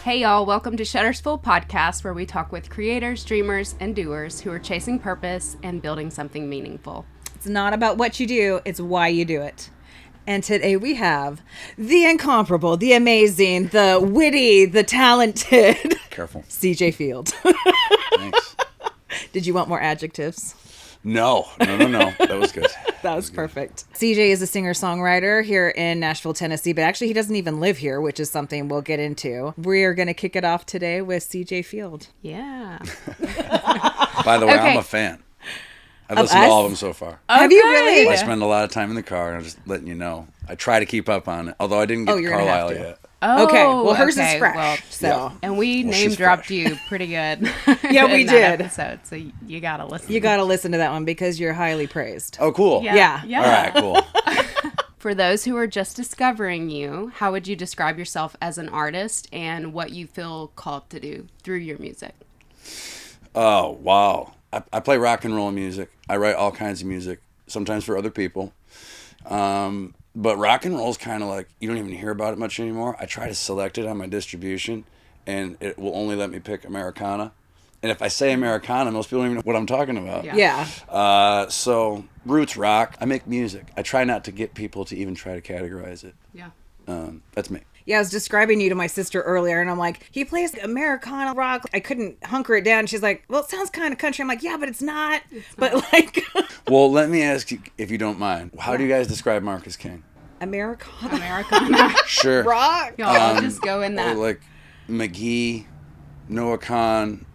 Hey y'all, welcome to Shutter's Full Podcast, where we talk with creators, dreamers, and doers who are chasing purpose and building something meaningful. It's not about what you do, it's why you do it. And today we have the incomparable, the amazing, the witty, the talented Careful. CJ Field. Thanks. Did you want more adjectives? No. That was good. That was perfect. CJ is a singer-songwriter here in Nashville, Tennessee, but actually he doesn't even live here, which is something we'll get into. We are going to kick it off today with CJ Field. Yeah. By the way, Okay. I'm a fan. I've listened to all of them so far. Have you really? I spend a lot of time in the car, and I'm just letting you know. I try to keep up on it, although I didn't get you're gonna have Carlisle to. yet. Oh, Okay, well, hers is okay, fresh, well, so. Yeah. and we Well, name she's dropped fresh. you pretty good. Yeah, we in that did. episode, so you gotta listen. You got to listen to that one because you're highly praised. Oh, cool. Yeah. Yeah. All right, cool. For those who are just discovering you, how would you describe yourself as an artist and what you feel called to do through your music? Oh, wow. I play rock and roll music. I write all kinds of music, sometimes for other people. But rock and roll is kind of like, you don't even hear about it much anymore. I try to select it on my distribution, and it will only let me pick Americana. And if I say Americana, most people don't even know what I'm talking about. Yeah. So roots rock. I make music. I try not to get people to even try to categorize it. Yeah. That's me. Yeah, I was describing you to my sister earlier, and I'm like, he plays Americana rock. I couldn't hunker it down. She's like, well, it sounds kind of country. I'm like, yeah, but it's not. But like, Well, let me ask you, if you don't mind, how do you guys describe Marcus King? Americana Americana. Sure. rock. Y'all, I'll just go in that. Like McGee, Noah Kahn.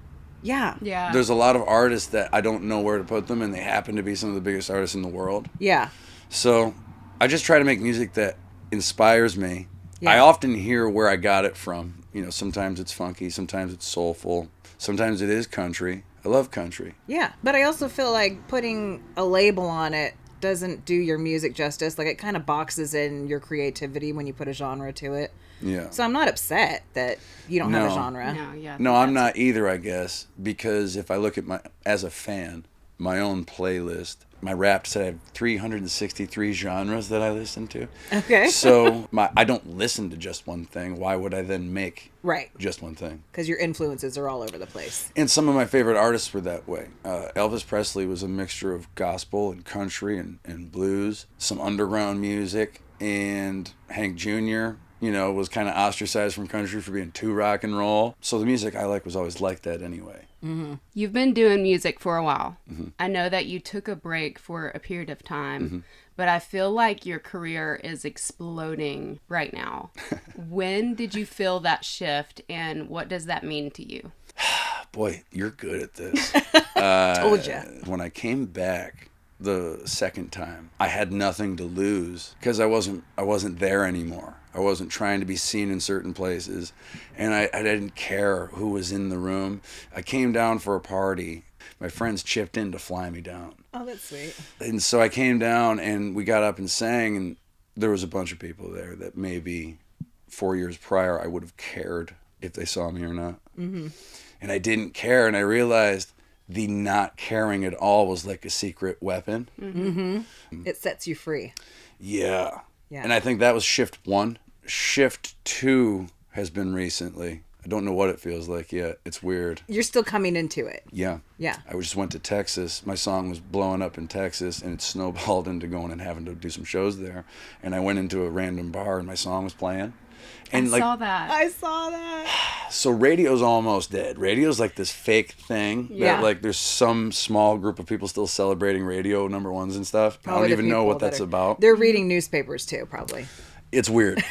Yeah. Yeah. There's a lot of artists that I don't know where to put them, and they happen to be some of the biggest artists in the world. Yeah. So I just try to make music that inspires me. Yeah. I often hear where I got it from. You know, sometimes it's funky, sometimes it's soulful, sometimes it is country. I love country. Yeah. But I also feel like putting a label on it doesn't do your music justice. Like, it kind of boxes in your creativity when you put a genre to it. Yeah. So I'm not upset that you don't have a No. genre. No, yeah. No, I'm not either, I guess, because if I look at as a fan, my own playlist, my Wrapped said I have 363 genres that I listen to. Okay. So I don't listen to just one thing. Why would I then make Right. just one thing? Because your influences are all over the place. And some of my favorite artists were that way. Elvis Presley was a mixture of gospel and country and blues, some underground music, and Hank Jr., was kind of ostracized from country for being too rock and roll. So the music I like was always like that anyway. Mm-hmm. You've been doing music for a while. Mm-hmm. I know that you took a break for a period of time, but I feel like your career is exploding right now. When did you feel that shift, and what does that mean to you? Boy, you're good at this. Told ya. When I came back the second time, I had nothing to lose because I wasn't there anymore. I wasn't trying to be seen in certain places, and I didn't care who was in the room. I came down for a party. My friends chipped in to fly me down. Oh, that's sweet. And so I came down, and we got up and sang, and there was a bunch of people there that maybe 4 years prior I would have cared if they saw me or not. Mm-hmm. And I didn't care, and I realized the not caring at all was like a secret weapon. Mm-hmm. It sets you free. Yeah. Yeah. And I think that was shift 1. Shift 2 has been recently. I don't know what it feels like yet. It's weird. You're still coming into it. Yeah. Yeah. I just went to Texas. My song was blowing up in Texas, and it snowballed into going and having to do some shows there. And I went into a random bar, and my song was playing. And I saw that. I saw that. So radio's almost dead. Radio's like this fake thing Yeah. that like there's some small group of people still celebrating radio #1s and stuff. I Probably don't the even know people what that that's are- about. They're reading newspapers too, probably. It's weird.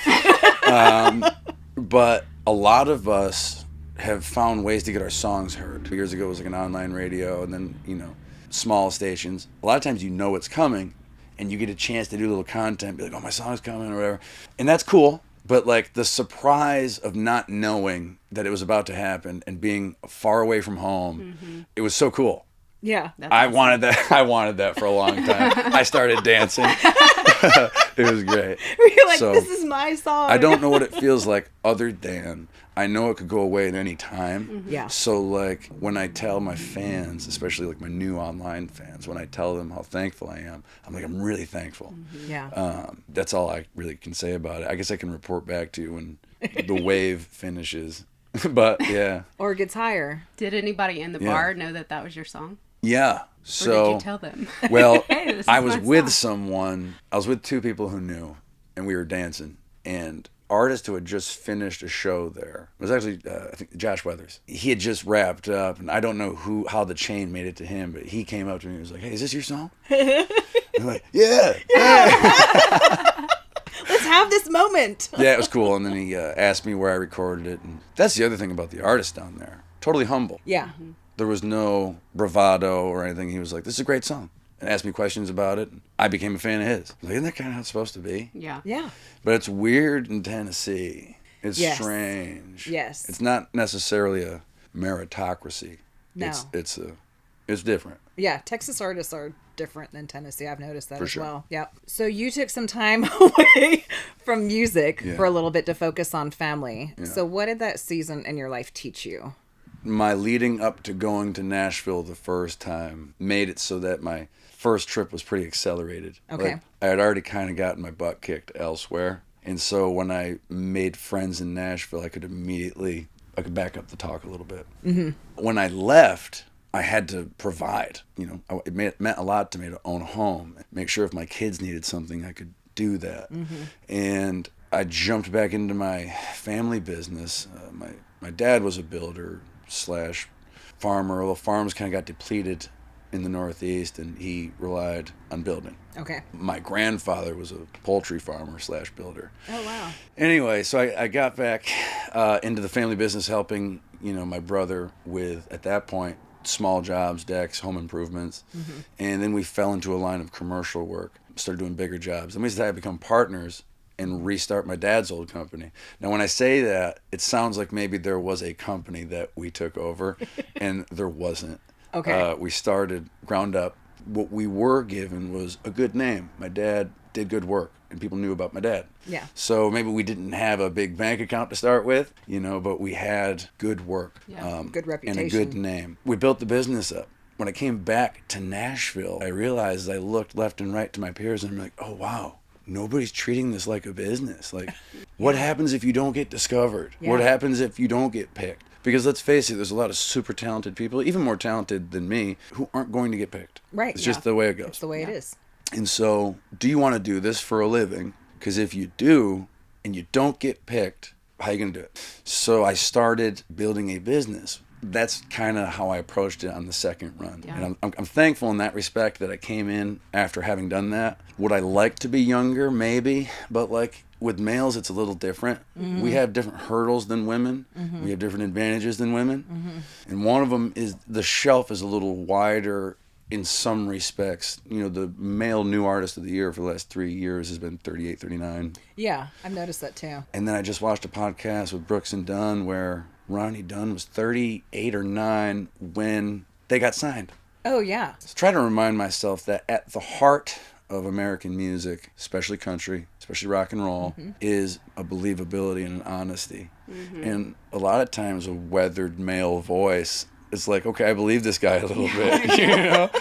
But a lot of us have found ways to get our songs heard. 2 years ago it was like an online radio, and then, small stations. A lot of times you know it's coming, and you get a chance to do a little content, be like, oh, my song's coming or whatever. And that's cool. But like the surprise of not knowing that it was about to happen and being far away from home, it was so cool. Yeah. I wanted that for a long time. I started dancing. It was great. You're like, So, this is my song. I don't know what it feels like other than I know it could go away at any time. Yeah. So like when I tell my fans, especially like my new online fans, when I tell them how thankful I am, I'm like, I'm really thankful. Yeah. That's all I really can say about it. I guess I can report back to you when the wave finishes. But yeah. Or gets higher. Did anybody in the bar know that was your song? Yeah. So, or did you tell them? Well, hey, this is I was my with song. someone. I was with 2 people who knew, and we were dancing. And artist who had just finished a show there, it was actually I think Josh Weathers. He had just wrapped up, and I don't know how the chain made it to him, but he came up to me and was like, "Hey, is this your song?" I'm like, "Yeah." Let's have this moment. Yeah, it was cool. And then he asked me where I recorded it, and that's the other thing about the artist down there. Totally humble. Yeah. There was no bravado or anything. He was like, "This is a great song," and asked me questions about it. I became a fan of his. Like, isn't that kind of how it's supposed to be? Yeah. Yeah. But it's weird in Tennessee. It's strange. Yes. It's not necessarily a meritocracy. No. It's different. Yeah, Texas artists are different than Tennessee. I've noticed that For as sure. well. Yep. So you took some time away from music Yeah. for a little bit to focus on family. Yeah. So what did that season in your life teach you? My leading up to going to Nashville the first time made it so that my first trip was pretty accelerated. Okay. Like, I had already kind of gotten my butt kicked elsewhere. And so when I made friends in Nashville, I could back up the talk a little bit. Mm-hmm. When I left, I had to provide. It meant a lot to me to own a home. Make sure if my kids needed something, I could do that. Mm-hmm. And I jumped back into my family business. My dad was a builder / farmer. Well, farms kind of got depleted in the Northeast, and he relied on building. Okay. My grandfather was a poultry farmer / builder. Oh, wow. Anyway, so I got back into the family business, helping my brother with, at that point, small jobs, decks, home improvements. Mm-hmm. And then we fell into a line of commercial work, started doing bigger jobs. And we decided to become partners and restart my dad's old company. Now, when I say that, it sounds like maybe there was a company that we took over, and there wasn't. Okay. We started ground up. What we were given was a good name. My dad did good work, and people knew about my dad. Yeah. So maybe we didn't have a big bank account to start with, but we had good work. Yeah. Good reputation. And a good name. We built the business up. When I came back to Nashville, I realized I looked left and right to my peers, and I'm like, oh, wow. Nobody's treating this like a business. Like, what happens if you don't get discovered? Yeah. What happens if you don't get picked? Because let's face it, there's a lot of super talented people, even more talented than me, who aren't going to get picked. Right. It's just the way it goes. It's the way it is. And so, do you want to do this for a living? Because if you do, and you don't get picked, how are you going to do it? So I started building a business. That's kind of how I approached it on the second run. Yeah. And I'm thankful in that respect that I came in after having done that. Would I like to be younger? Maybe. But like with males, it's a little different. Mm-hmm. We have different hurdles than women. Mm-hmm. We have different advantages than women. Mm-hmm. And one of them is the shelf is a little wider in some respects. The male new artist of the year for the last 3 years has been 38, 39. Yeah, I've noticed that too. And then I just watched a podcast with Brooks and Dunn where Ronnie Dunn was 38 or 9 when they got signed. Oh, yeah. So try to remind myself that at the heart of American music, especially country, especially rock and roll, mm-hmm. is a believability and an honesty. Mm-hmm. And a lot of times a weathered male voice, it's like, okay, I believe this guy a little bit,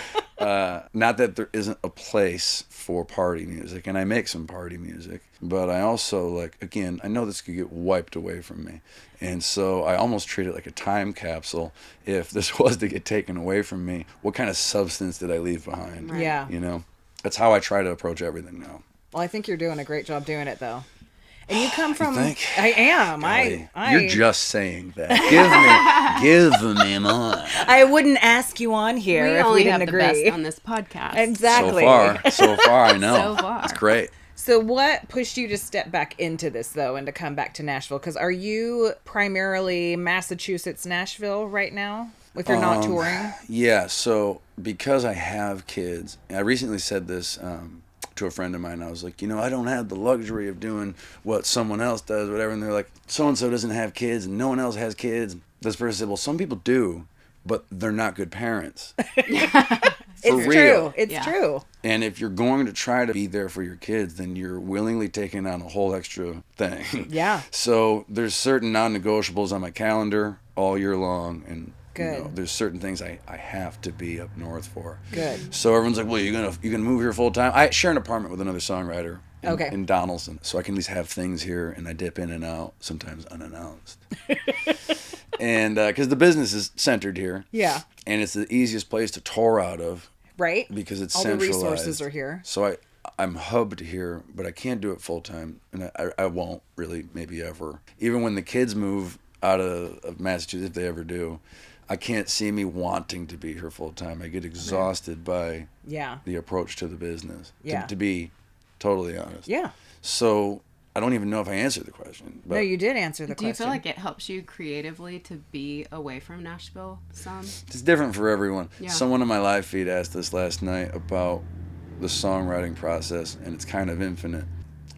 Not that there isn't a place for party music, and I make some party music, but I also, I know this could get wiped away from me. And so I almost treat it like a time capsule. If this was to get taken away from me, what kind of substance did I leave behind? Right. Yeah. That's how I try to approach everything now. Well, I think you're doing a great job doing it, though. And you come from... You think? I am. Golly, I you're just saying that. Give me more. I wouldn't ask you on here we if only we didn't have agree. the best on this podcast. Exactly. So far, I know. So far. It's great. So what pushed you to step back into this, though, and to come back to Nashville? Because are you primarily Massachusetts, Nashville right now, if you're not touring? Yeah, so because I have kids, I recently said this to a friend of mine. I was like, I don't have the luxury of doing what someone else does, whatever. And they're like, so-and-so doesn't have kids, and no one else has kids. This person said, well, some people do, but they're not good parents. It's real. True. It's true. And if you're going to try to be there for your kids, then you're willingly taking on a whole extra thing. Yeah. So there's certain non-negotiables on my calendar all year long, and Good. There's certain things I have to be up north for. Good. So everyone's like, well, you gonna move here full time? I share an apartment with another songwriter in Donaldson, so I can at least have things here, and I dip in and out, sometimes unannounced. And because the business is centered here. Yeah. And it's the easiest place to tour out of. Right. Because it's all centralized. The resources are here. So I'm hubbed here, but I can't do it full time. And I won't really, maybe ever. Even when the kids move out of Massachusetts, if they ever do, I can't see me wanting to be here full time. I get exhausted by the approach to the business. Yeah. To be totally honest. Yeah. So I don't even know if I answered the question. But no, you did answer the question. Do you feel like it helps you creatively to be away from Nashville some? It's different for everyone. Yeah. Someone on my live feed asked us last night about the songwriting process, and it's kind of infinite.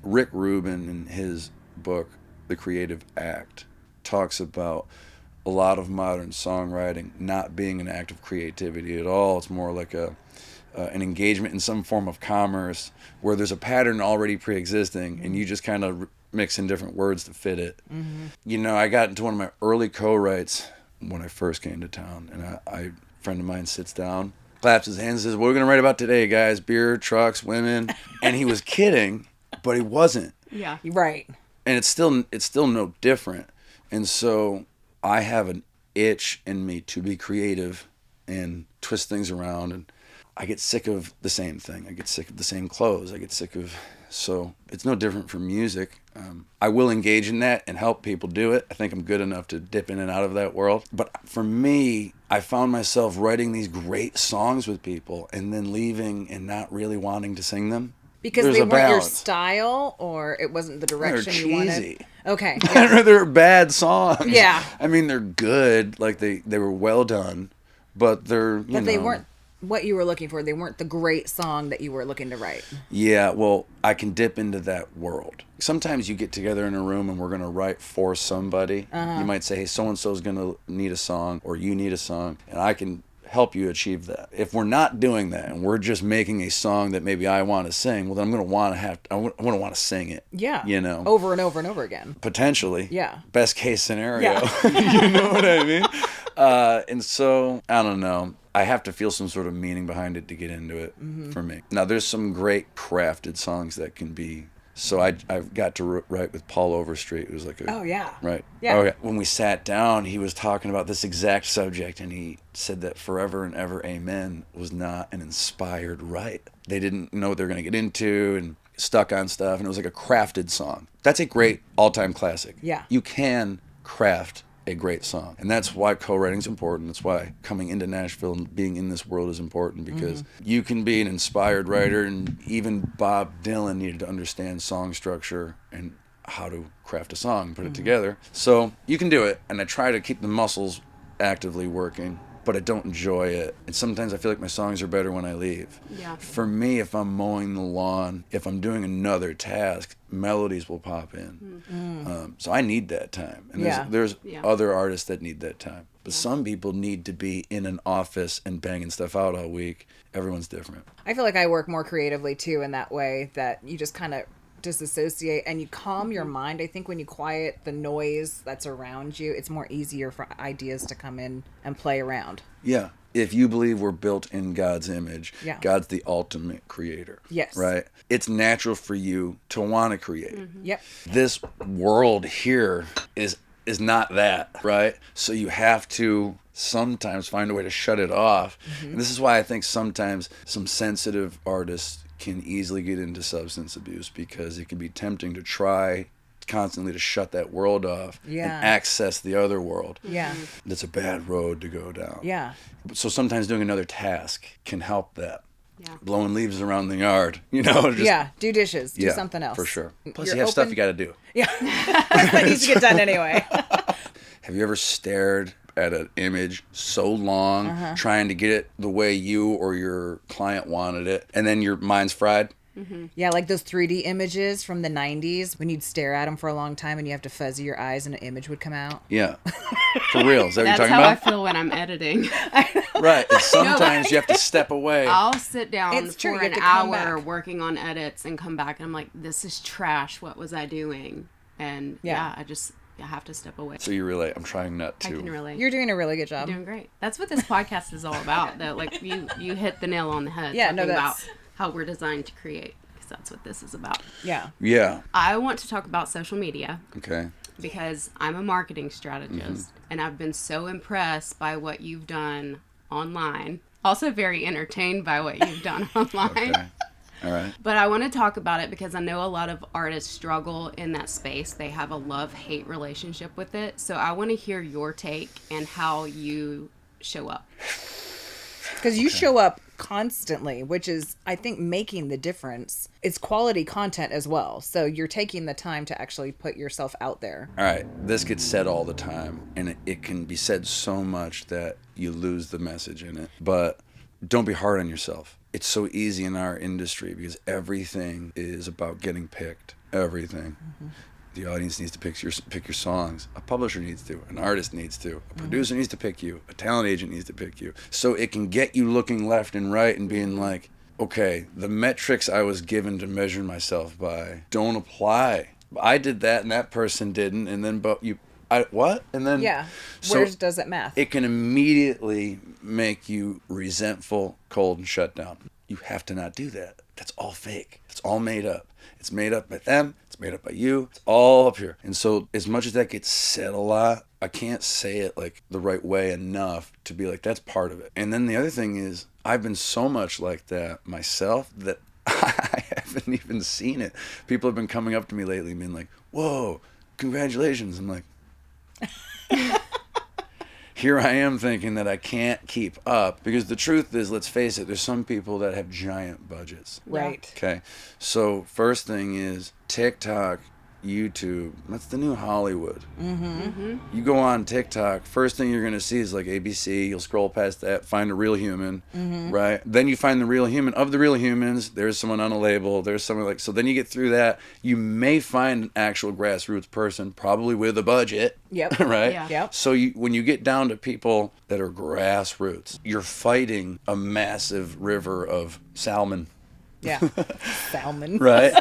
Rick Rubin, in his book, The Creative Act, talks about a lot of modern songwriting not being an act of creativity at all. It's more like an engagement in some form of commerce where there's a pattern already pre-existing and you just kind of mix in different words to fit it. Mm-hmm. You know, I got into one of my early co-writes when I first came to town, and a friend of mine sits down, claps his hands, and says, "What are we going to write about today, guys? Beer, trucks, women." And he was kidding, but he wasn't. Yeah. Right. And it's still no different. And so I have an itch in me to be creative and twist things around, and I get sick of the same thing. I get sick of the same clothes. So it's no different from music. I will engage in that and help people do it. I think I'm good enough to dip in and out of that world. But for me, I found myself writing these great songs with people and then leaving and not really wanting to sing them. Because There's they a weren't your balance. Style, or it wasn't the direction you wanted? They're cheesy. Okay. They're bad songs. Yeah. I mean, they're good. Like, they were well done. But they weren't what you were looking for. They weren't the great song that you were looking to write. Yeah, well, I can dip into that world. Sometimes you get together in a room and we're going to write for somebody. Uh-huh. You might say, hey, so-and-so's going to need a song, or you need a song, and I can help you achieve that. If we're not doing that and we're just making a song that maybe I want to sing, well, then I'm going to want to sing it. Yeah. You know? Over and over and over again. Potentially. Yeah. Best case scenario. Yeah. You know what I mean? And so, I don't know. I have to feel some sort of meaning behind it to get into it for me. Now, there's some great crafted songs that can be. So I got to write with Paul Overstreet, who's like a... Oh, yeah. Right. Yeah. Oh, yeah. When we sat down, he was talking about this exact subject, and he said that Forever and Ever Amen was not an inspired write. They didn't know what they were going to get into and stuck on stuff, and it was like a crafted song. That's a great all-time classic. Yeah. You can craft a great song, and that's why co-writing is important. That's why coming into Nashville and being in this world is important, because you can be an inspired writer, and even Bob Dylan needed to understand song structure and how to craft a song and put it together. So you can do it, and I try to keep the muscles actively working, but I don't enjoy it. And sometimes I feel like my songs are better when I leave. Yeah. For me, if I'm mowing the lawn, if I'm doing another task, melodies will pop in. So I need that time. And there's other artists that need that time. But some people need to be in an office and banging stuff out all week. Everyone's different. I feel like I work more creatively, too, in that way, that you just kind of disassociate and you calm your mind. I think when you quiet the noise that's around you, it's more easier for ideas to come in and play around. Yeah. If you believe we're built in God's image, Yeah. God's the ultimate creator. Yes. Right? It's natural for you to want to create. Yep. This world here is not that, right? So you have to sometimes find a way to shut it off. And this is why I think sometimes some sensitive artists can easily get into substance abuse, because it can be tempting to try constantly to shut that world off and access the other world. Yeah. That's a bad road to go down. Yeah. So sometimes doing another task can help that. Yeah. Blowing leaves around the yard, just, do dishes, do something else. For sure. Plus You're you have stuff open- you got to do. Yeah. That needs to get done anyway. Have you ever stared at an image so long trying to get it the way you or your client wanted it, and then your mind's fried? Yeah, like those 3D images from the 90s when you'd stare at them for a long time and you have to fuzzy your eyes and an image would come out. Yeah. For real. Is that what you're That's talking how I about? feel when I'm editing. Right. And sometimes you have to step away. I'll sit down It's true, for you have an to come hour back. working on edits and come back and I'm like, this is trash. What was I doing? And I have to step away. So you relate. I'm trying not to. I can relate. You're doing a really good job. You're doing great. That's what this podcast is all about. That like you hit the nail on the head. Yeah, no, talking about that's- how we're designed to create. Because that's what this is about. Yeah. Yeah. I want to talk about social media. Okay. because I'm a marketing strategist and I've been so impressed by what you've done online. Also very entertained by what you've done online. Okay. All right. But I want to talk about it because I know a lot of artists struggle in that space. They have a love-hate relationship with it. So I want to hear your take and how you show up. Because you show up constantly, which is, I think, making the difference. It's quality content as well. So you're taking the time to actually put yourself out there. All right. This gets said all the time, and it can be said so much that you lose the message in it. But don't be hard on yourself. It's so easy in our industry because everything is about getting picked. Everything. The audience needs to pick your songs. A publisher needs to. An artist needs to. A producer needs to pick you. A talent agent needs to pick you. So it can get you looking left and right and being like, okay, the metrics I was given to measure myself by don't apply. I did that and that person didn't, and then what? And then where does it math? It can immediately make you resentful, cold, and shut down. You have to not do that. That's all fake. It's all made up. It's made up by them. It's made up by you. It's all up here. And so as much as that gets said a lot, I can't say it like the right way enough to be like, that's part of it. And then the other thing is, I've been so much like that myself that I haven't even seen it. People have been coming up to me lately and being like, whoa, congratulations. I'm like, here I am thinking that I can't keep up, because the truth is, let's face it, there's some people that have giant budgets. Right. Okay. So first thing is TikTok, YouTube, that's the new Hollywood. You go on TikTok, first thing you're going to see is like ABC. You'll scroll past that, find a real human, right? Then you find the real human. Of the real humans, there's someone on a label, there's someone like, so then you get through that. You may find an actual grassroots person, probably with a budget. Yep. Right? Yeah. Yep. So when you get down to people that are grassroots, you're fighting a massive river of salmon. Yeah. Salmon. Right?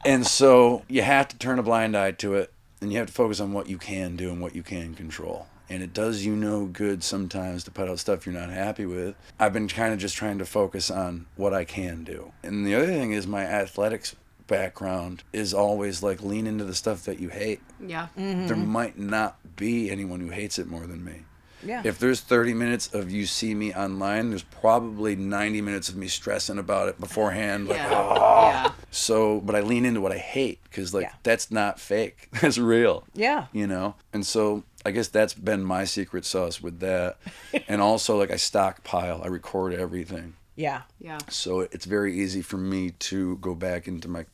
And so you have to turn a blind eye to it, and you have to focus on what you can do and what you can control. And it does you no good sometimes to put out stuff you're not happy with. I've been kind of just trying to focus on what I can do. And the other thing is, my athletics background is always like, lean into the stuff that you hate. Yeah. There might not be anyone who hates it more than me. Yeah. If there's 30 minutes of you see me online, there's probably 90 minutes of me stressing about it beforehand. Like, Yeah. So, but I lean into what I hate, because like, Yeah. that's not fake. That's real. Yeah. You know? And so I guess that's been my secret sauce with that. And also, like, I stockpile, I record everything. Yeah. Yeah. So it's very easy for me to go back into my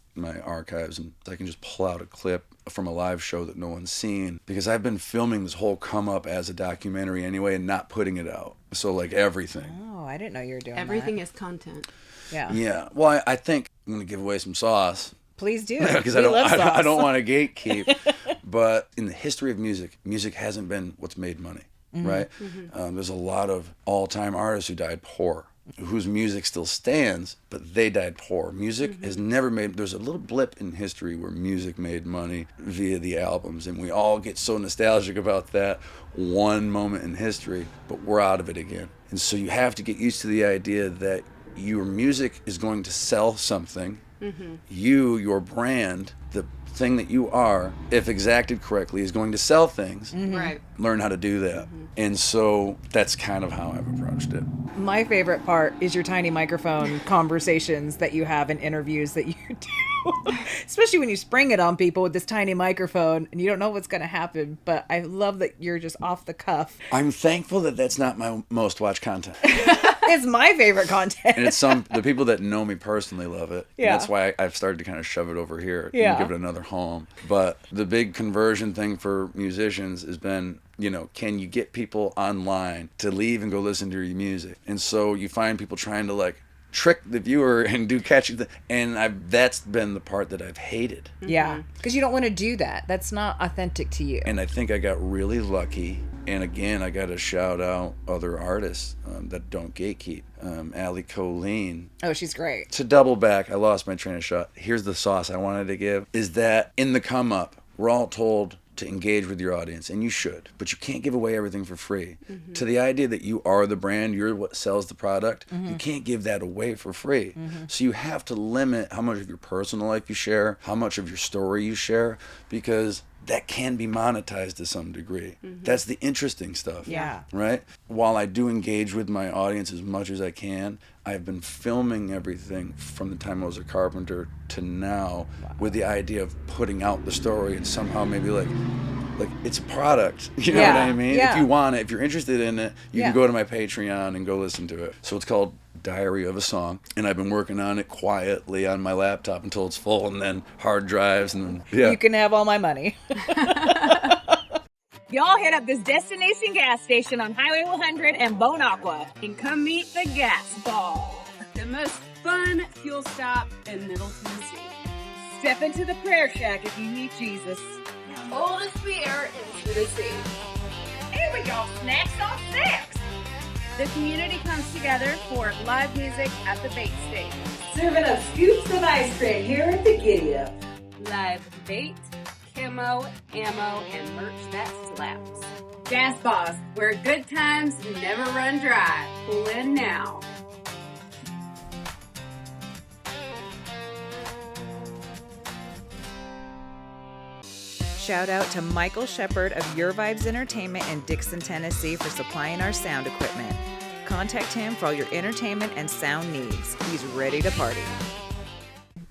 archives, and I can just pull out a clip from a live show that no one's seen, because I've been filming this whole come up as a documentary anyway and not putting it out. So like everything. Oh, I didn't know you were doing Everything that. is content. Yeah. Yeah. Well, I think I'm going to give away some sauce. Please do. Because We love I sauce. don't want to gatekeep. But in the history of music hasn't been what's made money, right? There's a lot of all-time artists who died poor, whose music still stands, but they died poor. Music has never made, there's a little blip in history where music made money via the albums, and we all get so nostalgic about that one moment in history, but we're out of it again. And so you have to get used to the idea that your music is going to sell something. Your brand, the thing that you are, if exacted correctly, is going to sell things. Right. Learn how to do that. And so that's kind of how I've approached it. My favorite part is your tiny microphone conversations that you have in interviews that you do. Especially when you spring it on people with this tiny microphone and you don't know what's going to happen. But I love that you're just off the cuff. I'm thankful that that's not my most watched content. It's my favorite content. And it's the people that know me personally love it. Yeah. And that's why I've started to kind of shove it over here Yeah. and give it another home. But the big conversion thing for musicians has been, can you get people online to leave and go listen to your music? And so you find people trying to like trick the viewer and do catchy things. And that's been the part that I've hated. Yeah. Because you don't want to do that. That's not authentic to you. And I think I got really lucky. And again, I got to shout out other artists that don't gatekeep. Ali Colleen. Oh, she's great. To double back, I lost my train of thought. Here's the sauce I wanted to give, is that in the come up, we're all told to engage with your audience, and you should, but you can't give away everything for free. To the idea that you are the brand, you're what sells the product, you can't give that away for free. So you have to limit how much of your personal life you share, how much of your story you share, because that can be monetized to some degree. That's the interesting stuff. Yeah. Right? While I do engage with my audience as much as I can, I've been filming everything from the time I was a carpenter to now with the idea of putting out the story and somehow maybe like it's a product. You know what I mean? Yeah. If you want it, if you're interested in it, you Yeah. can go to my Patreon and go listen to it. So it's called Diary of a Song, and I've been working on it quietly on my laptop until it's full, and then hard drives, and then You can have all my money. Y'all hit up this destination gas station on Highway 100 and Bon Aqua and come meet the gas ball. The most fun fuel stop in Middle Tennessee. Step into the prayer shack if you need Jesus. Oldest beer in Tennessee. And we got snacks on snacks. The community comes together for live music at the bait stage. Serving up scoops of ice cream here at the Giddy Up. Live bait, camo, ammo, and merch that slaps. Gas Boss, Where good times never run dry. Pull in now. Shout out to Michael Shepard of Your Vibes Entertainment in Dixon, Tennessee for supplying our sound equipment. Contact him for all your entertainment and sound needs. He's ready to party.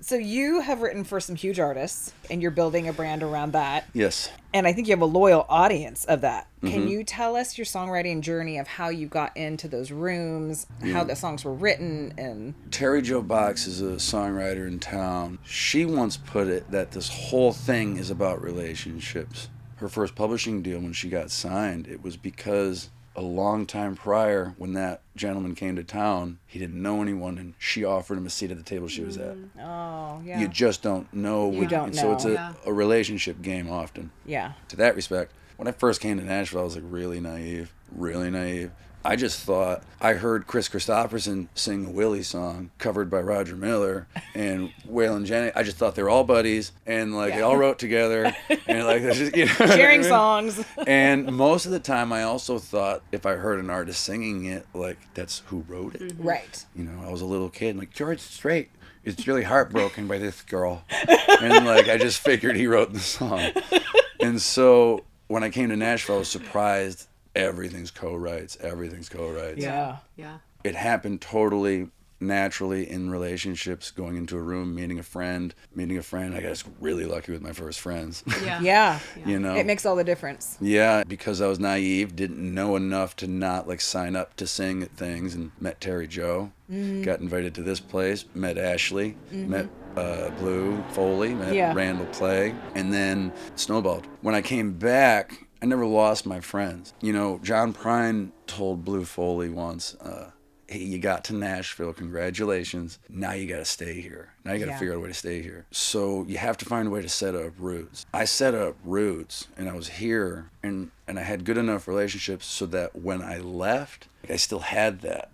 So you have written for some huge artists, and you're building a brand around that. yes. And I think you have a loyal audience of that. Can you tell us your songwriting journey of how you got into those rooms, how the songs were written, and... Terry Jo Box is a songwriter in town. She once put it that this whole thing is about relationships. Her first publishing deal, when she got signed, it was because a long time prior, when that gentleman came to town, he didn't know anyone, and she offered him a seat at the table she was at. Oh, yeah. You just don't know. You don't and so it's know. a relationship game often. Yeah. To that respect, when I first came to Nashville, I was like really naive. I just thought, I heard Chris Christopherson sing a Willie song covered by Roger Miller and Waylon Jennings. I just thought they were all buddies and like they all wrote together and like just, you know, Sharing songs. And most of the time I also thought if I heard an artist singing it, like that's who wrote it. Right. You know, I was a little kid like George Strait is really heartbroken by this girl. And like I just figured he wrote the song. And so when I came to Nashville, I was surprised. Everything's co-writes. Yeah. Yeah. It happened totally naturally in relationships, going into a room, meeting a friend. I got really lucky with my first friends. Yeah. Yeah. You know? It makes all the difference. Yeah, because I was naive, didn't know enough to not like sign up to sing at things, and met Terry Jo, got invited to this place, met Ashley, met Blue Foley, met Randall Clay, and then snowballed. When I came back, I never lost my friends. You know, John Prine told Blue Foley once, hey, you got to Nashville, congratulations. Now you got to stay here. Now you got to figure out a way to stay here. So you have to find a way to set up roots. I set up roots, and I was here, and I had good enough relationships so that when I left, I still had that.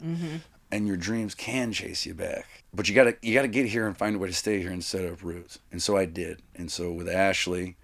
And your dreams can chase you back. But you gotta get here and find a way to stay here and set up roots. And so I did. And so with Ashley,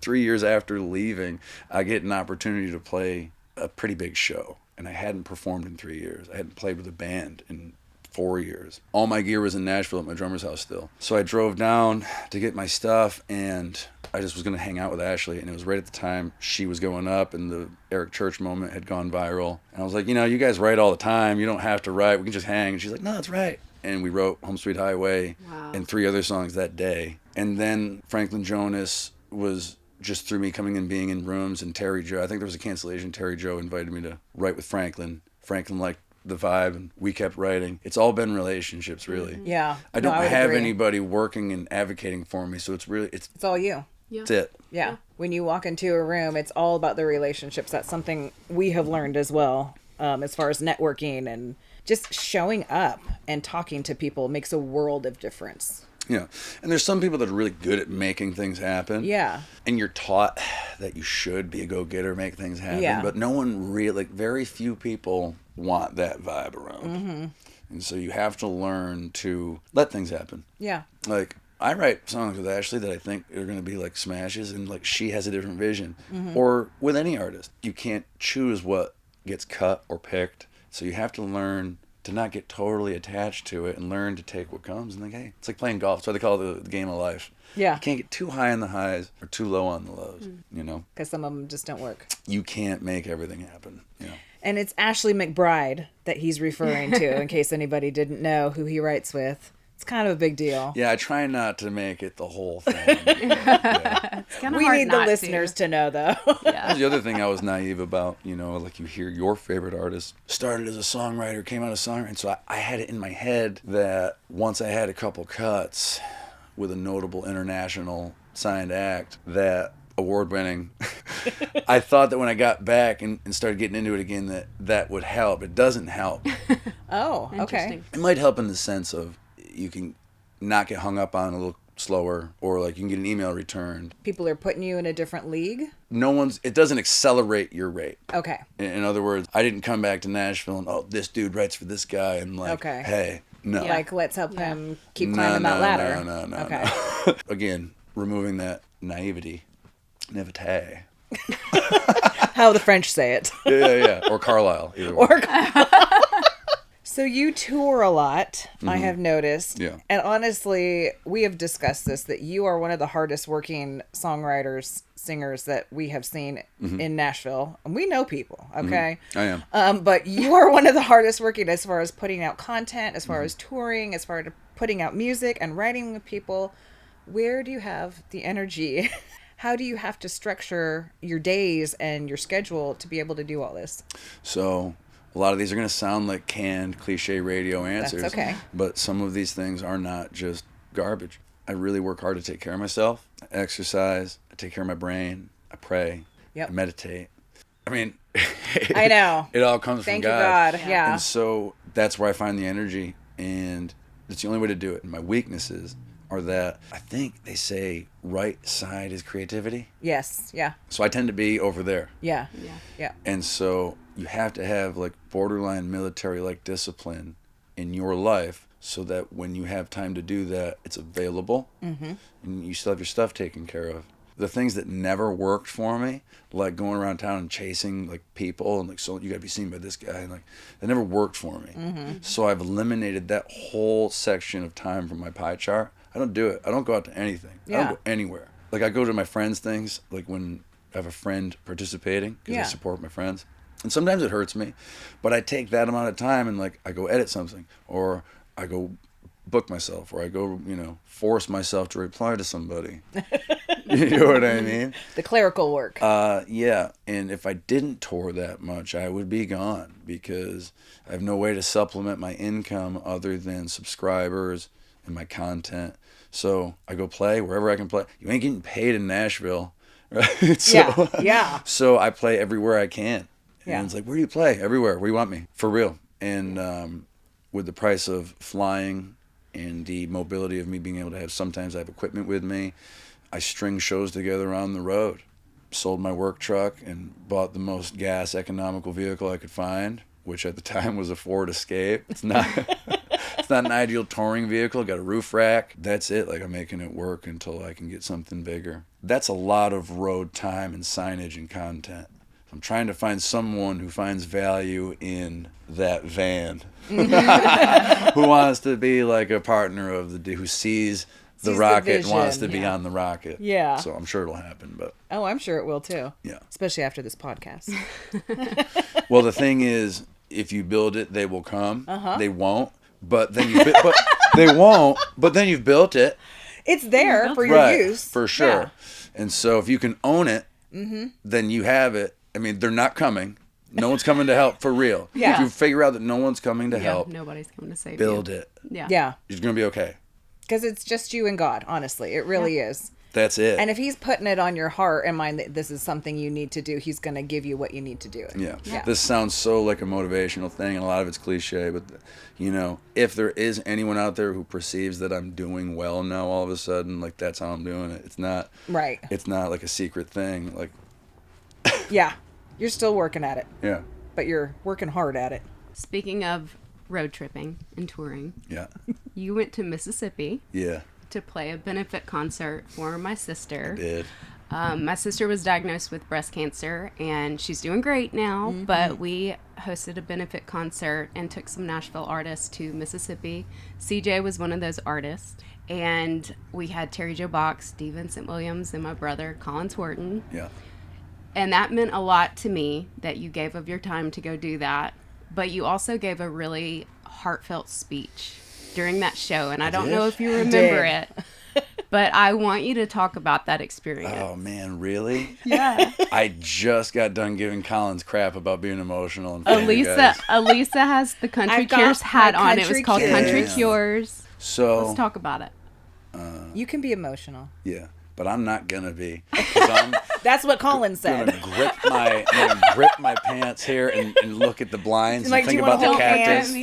3 years after leaving, I get an opportunity to play a pretty big show. And I hadn't performed in 3 years. I hadn't played with a band in 4 years. All my gear was in Nashville at my drummer's house still. So I drove down to get my stuff, and I just was going to hang out with Ashley. And it was right at the time she was going up, and the Eric Church moment had gone viral. And I was like, you know, you guys write all the time. You don't have to write. We can just hang. And she's like, no, that's right. And we wrote Home Sweet Highway and 3 other songs that day. And then Franklin Jonas was just through me coming and being in rooms, and Terry Jo, I think there was a cancellation. Terry Jo invited me to write with Franklin. Franklin liked the vibe, and we kept writing. It's all been relationships, really. Yeah. I don't have agree. anybody working and advocating for me, so it's It's all you. That's it. Yeah. When you walk into a room, it's all about the relationships. That's something we have learned as well, as far as networking and just showing up and talking to people makes a world of difference. Yeah. And there's some people that are really good at making things happen. Yeah. And you're taught that you should be a go-getter, make things happen. Yeah. But no one really, like, very few people want that vibe around. And so you have to learn to let things happen. Yeah. Like, I write songs with Ashley that I think are going to be like smashes, and like she has a different vision. Or with any artist, you can't choose what gets cut or picked. So you have to learn to not get totally attached to it and learn to take what comes. And like, hey, it's like playing golf. That's why they call it the game of life. Yeah. You can't get too high on the highs or too low on the lows, you know? Because some of them just don't work. You can't make everything happen, you know? And it's Ashley McBride that he's referring to, in case anybody didn't know who he writes with. It's kind of a big deal. Yeah, I try not to make it the whole thing. Yeah. It's kind of We hard need the not listeners to know, though. That's the other thing I was naive about, you know, like you hear your favorite artist started as a songwriter, came out as a songwriter, and so I had it in my head that once I had a couple cuts with a notable international signed act, that award-winning, I thought that when I got back and started getting into it again, that would help. It doesn't help. Oh, okay. Interesting. It might help in the sense of you can not get hung up on a little slower, or like you can get an email returned. People are putting you in a different league? It doesn't accelerate your rate. Okay. In other words, I didn't come back to Nashville and, oh, this dude writes for this guy, and like, Okay. hey, no. Yeah. Like, let's help him keep climbing that ladder. No. Okay. Again, removing that naivety. Naivete. How the French say it. Yeah. Or Carlisle. Either way. So you tour a lot, I have noticed. Yeah. And honestly, we have discussed this, that you are one of the hardest working songwriters, singers that we have seen in Nashville. And we know people, okay? I am. But you are one of the hardest working as far as putting out content, as far as touring, as far as putting out music and writing with people. Where do you have the energy? How do you have to structure your days and your schedule to be able to do all this? So a lot of these are going to sound like canned cliche radio answers. That's okay. But some of these things are not just garbage. I really work hard to take care of myself. I exercise. I take care of my brain. I pray. Yep. I meditate. I mean, I know. It all comes Thank from you, God. God. Yeah. And so that's where I find the energy. And it's the only way to do it. And my weaknesses are that I think they say right side is creativity. Yes. Yeah. So I tend to be over there. Yeah. Yeah. Yeah. And so you have to have like borderline military-like discipline in your life so that when you have time to do that, it's available and you still have your stuff taken care of. The things that never worked for me, like going around town and chasing like people and like, so you got to be seen by this guy, and like that never worked for me. So I've eliminated that whole section of time from my pie chart. I don't do it. I don't go out to anything. I don't go anywhere. Like I go to my friends' things, like when I have a friend participating, because I support my friends. And sometimes it hurts me, but I take that amount of time and like I go edit something, or I go book myself, or I go, force myself to reply to somebody. You know what I mean? The clerical work. Yeah. And if I didn't tour that much, I would be gone because I have no way to supplement my income other than subscribers and my content. So I go play wherever I can play. You ain't getting paid in Nashville, right? So, Yeah. So I play everywhere I can. And Yeah. it's like, where do you play? Everywhere. Where do you want me? For real. And with the price of flying and the mobility of me being able to have, sometimes I have equipment with me, I string shows together on the road. Sold my work truck and bought the most gas economical vehicle I could find, which at the time was a Ford Escape. It's not it's not an ideal touring vehicle. Got a roof rack. That's it. Like I'm making it work until I can get something bigger. That's a lot of road time and signage and content. I'm trying to find someone who finds value in that van, who wants to be like a partner of who sees the rocket and wants to be on the rocket. Yeah. So I'm sure it'll happen, but Oh, I'm sure it will too. yeah. Especially after this podcast. Well, the thing is, if you build it, they will come. They won't, but then they won't. But then you've built it. It's there for your Right, use. for sure. Yeah. And so if you can own it, then you have it. I mean, they're not coming. No one's coming to help for real. Yeah. If you figure out that no one's coming to Yeah, help, nobody's coming to save build you. it. Yeah. Yeah. You're going to be okay. Because it's just you and God, honestly. It really is. That's it. And if he's putting it on your heart and mind that this is something you need to do, he's going to give you what you need to do it. Yeah. Yeah. This sounds so like a motivational thing, and a lot of it's cliche, but, if there is anyone out there who perceives that I'm doing well now all of a sudden, like, that's how I'm doing it. It's not Right. It's not like a secret thing. Like, Yeah. You're still working at it, yeah. but you're working hard at it. Speaking of road tripping and touring, Yeah. you went to Mississippi Yeah. to play a benefit concert for my sister. Did. My sister was diagnosed with breast cancer, and she's doing great now, but we hosted a benefit concert and took some Nashville artists to Mississippi. CJ was one of those artists, and we had Terry Jo Box, D. Vincent Williams, and my brother, Colin Swarton. Yeah. And that meant a lot to me that you gave of your time to go do that, but you also gave a really heartfelt speech during that show, and I don't know if you remember it. But I want you to talk about that experience. Oh, man, really? Yeah. I just got done giving Collins crap about being emotional. And Alisa has the Country Cures hat on. It was called Country Cures. So let's talk about it. You can be emotional. Yeah, but I'm not going to be. That's what Colin said. I'm gonna grip my pants here and look at the blinds and think about the cactus.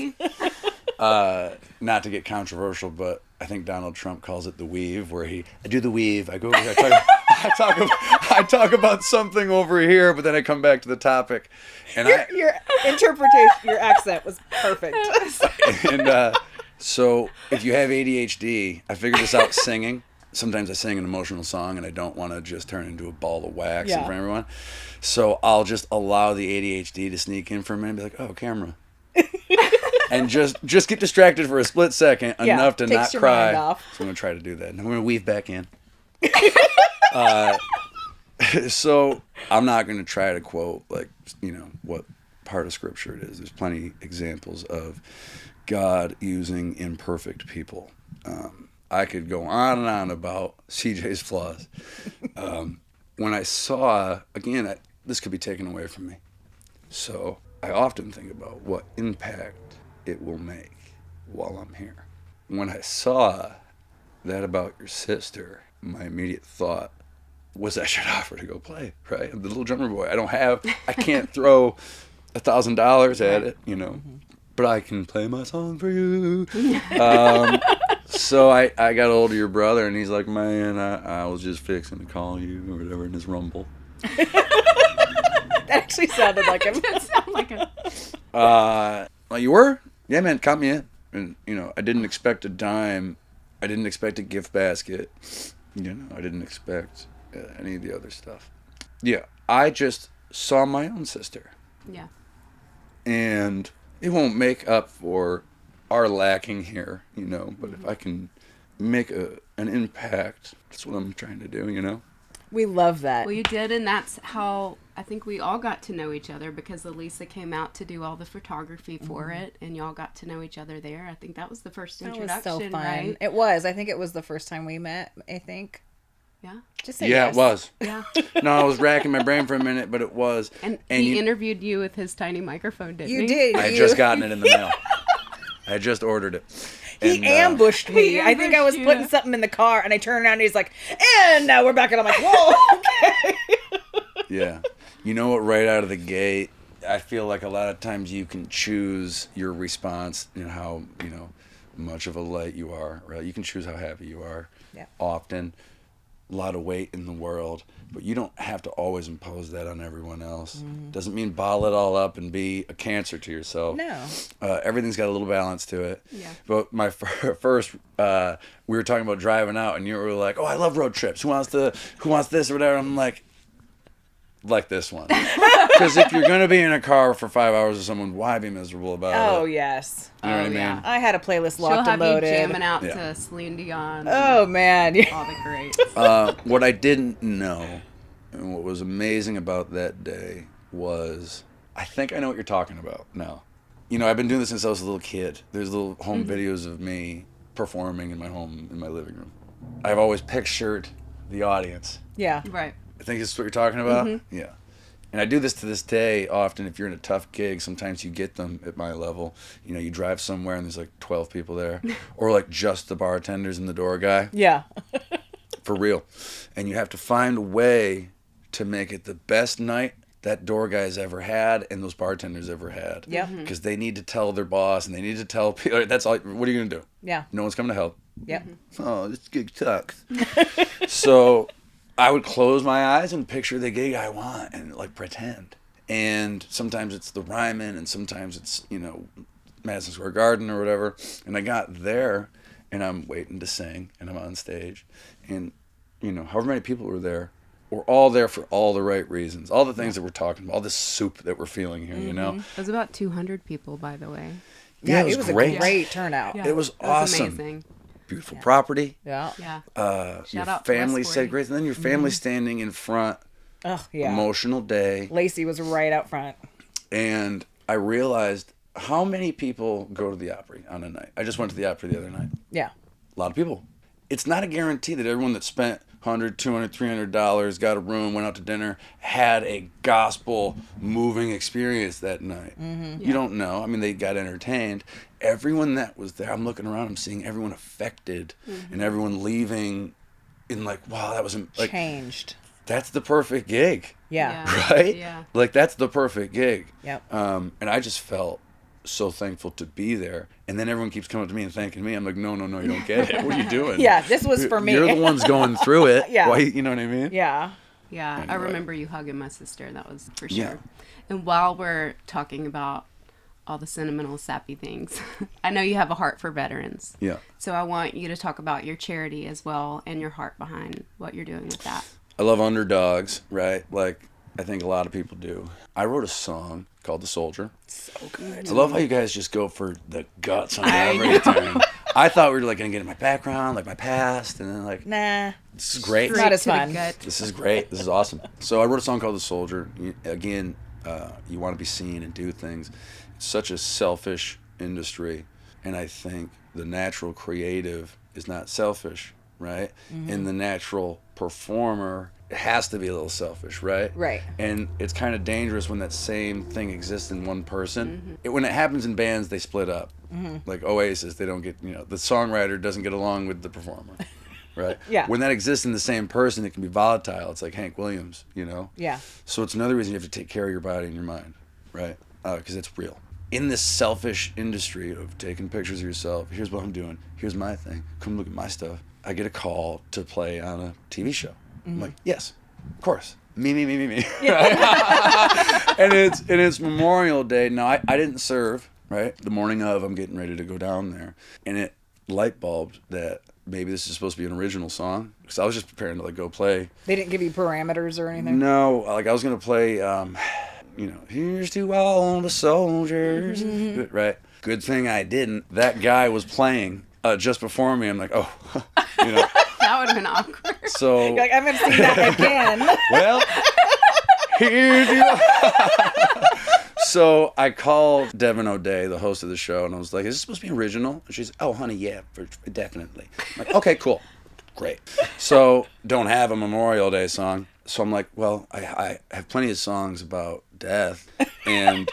Not to get controversial, but I think Donald Trump calls it the weave, where I do the weave. I go over here, I talk about something over here, but then I come back to the topic. And your interpretation, your accent was perfect. And so if you have ADHD, I figured this out singing. Sometimes I sing an emotional song and I don't want to just turn into a ball of wax in front of everyone. So I'll just allow the ADHD to sneak in for a minute and be like, oh, camera. And just get distracted for a split second, enough to not cry. So I'm going to try to do that. And I'm going to weave back in. So I'm not going to try to quote, what part of Scripture it is. There's plenty examples of God using imperfect people. I could go on and on about CJ's flaws. When I saw, again, this could be taken away from me. So I often think about what impact it will make while I'm here. When I saw that about your sister, my immediate thought was I should offer to go play, right? I'm the little drummer boy. I can't throw $1,000 at it, but I can play my song for you. So I got a hold of your brother, and he's like, man, I was just fixing to call you or whatever in his rumble. That actually sounded like him. It sounded like him. Well, you were? Yeah, man, count me in. And, I didn't expect a dime. I didn't expect a gift basket. I didn't expect any of the other stuff. Yeah, I just saw my own sister. Yeah. And it won't make up for our lacking here, but if I can make an impact, that's what I'm trying to do, We love that. Well, you did, and that's how I think we all got to know each other, because Alisa came out to do all the photography for it, and y'all got to know each other there. I think that was the first introduction, that was so fun. right? It was. I think it was the first time we met, I think. Yeah. Just say yes. It was. Yeah. No, I was racking my brain for a minute, but it was. And he interviewed you with his tiny microphone, didn't he? You did. I had just gotten it in the mail. I had just ordered it. He ambushed me. I think I was putting something in the car, and I turned around, and he's like, and now we're back. And I'm like, whoa, okay. Yeah. You know what, right out of the gate, I feel like a lot of times you can choose your response, how, much of a light you are, right? You can choose how happy you are. Yeah. Often. A lot of weight in the world, but you don't have to always impose that on everyone else. Doesn't mean bottle it all up and be a cancer to yourself. No. Everything's got a little balance to it. Yeah. But my first, we were talking about driving out, and you were like, "Oh, I love road trips. Who wants this or whatever?" I'm like this one. Because if you're going to be in a car for 5 hours with someone, why be miserable about it? Oh, yes. You know what I mean? I had a playlist She'll locked and have loaded. you jamming out to Celine Dion. Oh, man. All the greats. What I didn't know, and what was amazing about that day, was I think I know what you're talking about now. I've been doing this since I was a little kid. There's little home videos of me performing in my home, in my living room. I've always pictured the audience. Yeah. Right. I think this is what you're talking about? Yeah. And I do this to this day often. If you're in a tough gig, sometimes you get them at my level. You drive somewhere and there's like 12 people there. Or like just the bartenders and the door guy. Yeah. For real. And you have to find a way to make it the best night that door guy's ever had and those bartenders ever had. Yep. Because they need to tell their boss and they need to tell people. That's all. What are you going to do? Yeah. No one's coming to help. Yep. Oh, this gig sucks. So I would close my eyes and picture the gig I want and pretend. And sometimes it's the Ryman and sometimes it's, Madison Square Garden or whatever. And I got there and I'm waiting to sing and I'm on stage and, however many people were there, we're all there for all the right reasons. All the things that we're talking about, all this soup that we're feeling here, you know? It was about 200 people, by the way. Yeah, it was a great turnout. Yeah. It was awesome. Amazing. Beautiful property. Yeah. Yeah. Your Shout out to family West said 40. great. And then your family standing in front. Oh, yeah. Emotional day. Lacey was right out front. And I realized how many people go to the Opry on a night. I just went to the Opry the other night. Yeah. A lot of people. It's not a guarantee that everyone that spent $100, $200, $300, got a room, went out to dinner, had a gospel moving experience that night. You don't know. I mean, they got entertained. Everyone that was there, I'm looking around, I'm seeing everyone affected and everyone leaving in like, wow, that was like changed. That's the perfect gig. Yeah. Right? Yeah. Like, that's the perfect gig. Yep. And I just felt so thankful to be there. And then everyone keeps coming up to me and thanking me. I'm like, no, you don't get it. What are you doing? Yeah, this was for me. You're the ones going through it. Yeah. Why, you know what I mean? Yeah. Yeah, I Anyway. remember you hugging my sister. That was for sure. Yeah. And while we're talking about all the sentimental, sappy things, I know you have a heart for veterans. Yeah. So I want you to talk about your charity as well and your heart behind what you're doing with that. I love underdogs, right? Like, I think a lot of people do. I wrote a song called The Soldier. So good. I love how you guys just go for the guts on I everything. I thought we were like going to get in my background, like my past, and then like, Nah. this is great. Not as to the fun. gut. This is great. This is awesome. So I wrote a song called The Soldier. Again, you want to be seen and do things. It's such a selfish industry, and I think the natural creative is not selfish, right? And the natural performer has to be a little selfish, right? Right. And it's kind of dangerous when that same thing exists in one person. When it happens in bands, they split up. Like Oasis, they don't get, the songwriter doesn't get along with the performer, right? Yeah. When that exists in the same person, it can be volatile. It's like Hank Williams, Yeah. So it's another reason you have to take care of your body and your mind, right? Because it's real. In this selfish industry of taking pictures of yourself, here's what I'm doing, here's my thing, come look at my stuff. I get a call to play on a TV show. I'm like, yes, of course. Me. and it's Memorial Day. No, I didn't serve, right? The morning of, I'm getting ready to go down there. And it light bulbed that maybe this is supposed to be an original song. Because I was just preparing to like go play. They didn't give you parameters or anything? No, like I was going to play, here's to all the soldiers, right? Good thing I didn't. That guy was playing just before me. I'm like, oh, That would have been awkward. So, You're like, I'm going to sing that again. well, here's you. So I called Devin O'Day, the host of the show, and I was like, is this supposed to be original? And she's, oh, honey, yeah, definitely. I'm like, okay, cool. Great. So don't have a Memorial Day song. So I'm like, well, I have plenty of songs about death, and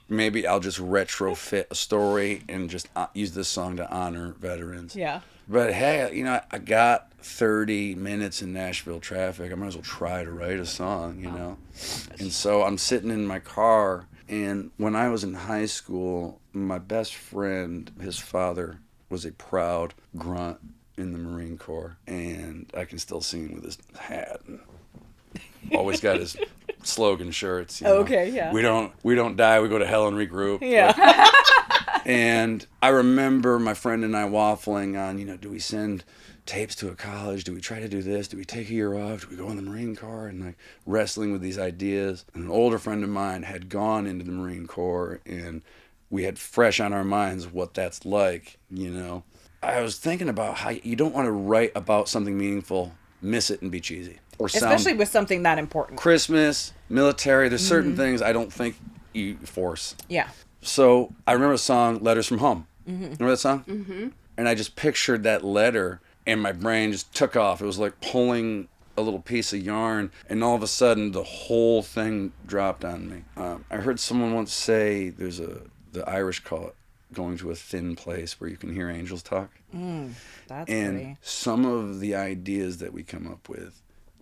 maybe I'll just retrofit a story and just use this song to honor veterans. Yeah. But hey, I got 30 minutes in Nashville traffic. I might as well try to write a song, And so I'm sitting in my car, and when I was in high school, my best friend, his father, was a proud grunt in the Marine Corps, and I can still see him with his hat. And always got his slogan shirts. Okay, yeah. We don't die. We go to hell and regroup. Yeah. And I remember my friend and I waffling on, do we send tapes to a college? Do we try to do this? Do we take a year off? Do we go in the Marine Corps? And like wrestling with these ideas. And an older friend of mine had gone into the Marine Corps, and we had fresh on our minds what that's like, I was thinking about how you don't want to write about something meaningful, miss it, and be cheesy. Or Especially with something that important. Christmas, military, there's certain things I don't think you force. Yeah. So I remember the song Letters from Home. Remember that song? Mm-hmm. And I just pictured that letter, and my brain just took off. It was like pulling a little piece of yarn, and all of a sudden the whole thing dropped on me. I heard someone once say the Irish call it going to a thin place where you can hear angels talk. That's And pretty. some of the ideas that we come up with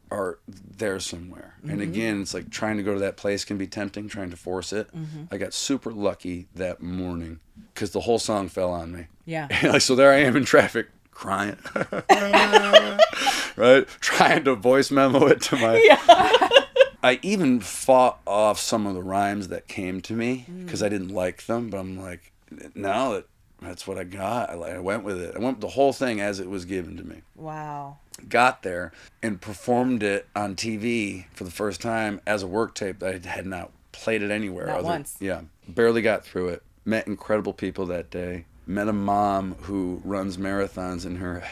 are there somewhere. And again, it's like trying to go to that place can be tempting, trying to force it. I got super lucky that morning because the whole song fell on me. Yeah. And so there I am in traffic crying. Right? Trying to voice memo it to my... I even fought off some of the rhymes that came to me because I didn't like them. But I'm like, no, that's what I got. I went with it. I went with the whole thing as it was given to me. Wow. Got there and performed it on TV for the first time as a work tape that I had not played it anywhere. Not once. Yeah. Barely got through it. Met incredible people that day. Met a mom who runs marathons in her...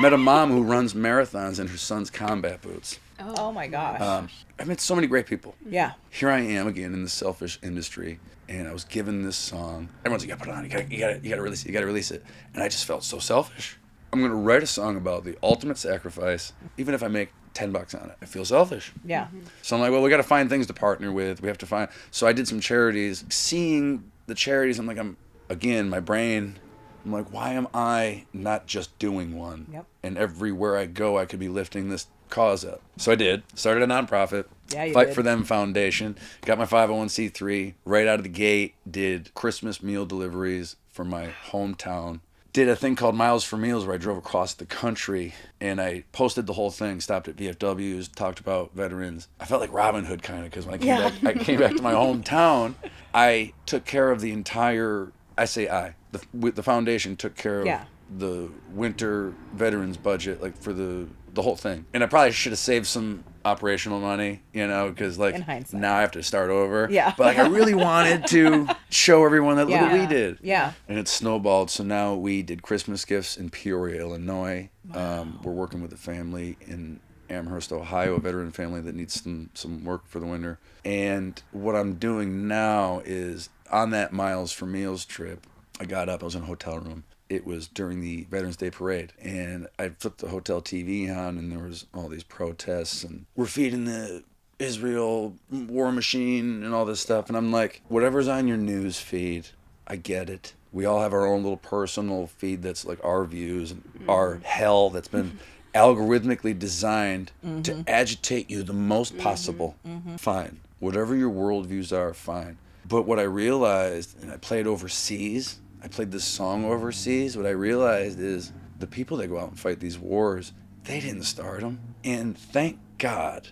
Met a mom who runs marathons in her son's combat boots. Oh my gosh. I met so many great people. Yeah. Here I am again in the selfish industry, and I was given this song. Everyone's like, "You gotta put it on. You gotta release it. You gotta release it." And I just felt so selfish. I'm gonna write a song about the ultimate sacrifice, even if I make $10 on it. I feel selfish. Yeah. So I'm like, well, we gotta find things to partner with. We have to find. So I did some charities. Seeing the charities, I'm like, my brain. I'm like, why am I not just doing one? Yep. And everywhere I go, I could be lifting this cause up. So I did. Started a nonprofit. Yeah, you Fight did. for Them Foundation. Got my 501c3 right out of the gate. Did Christmas meal deliveries for my hometown. Did a thing called Miles for Meals where I drove across the country and I posted the whole thing. Stopped at VFWs, talked about veterans. I felt like Robin Hood kind of because when I came back to my hometown, I took care of the entire. The foundation took care of the winter veterans budget, like for the whole thing. And I probably should have saved some operational money, because like In hindsight. now I have to start over. Yeah. But like I really wanted to show everyone that look what we Yeah. did. Yeah. And it snowballed. So now we did Christmas gifts in Peoria, Illinois. We're working with a family in Amherst, Ohio, a veteran family that needs some work for the winter. And what I'm doing now is on that Miles for Meals trip, I got up, I was in a hotel room. It was during the Veterans Day Parade, and I flipped the hotel TV on, and there was all these protests, and we're feeding the Israel war machine and all this stuff, and I'm like, whatever's on your news feed, I get it. We all have our own little personal feed that's like our views and our hell that's been algorithmically designed to agitate you the most possible. Fine. Whatever your worldviews are, fine. But what I realized, and I played overseas, I played this song overseas, what I realized is the people that go out and fight these wars, they didn't start them. And thank God,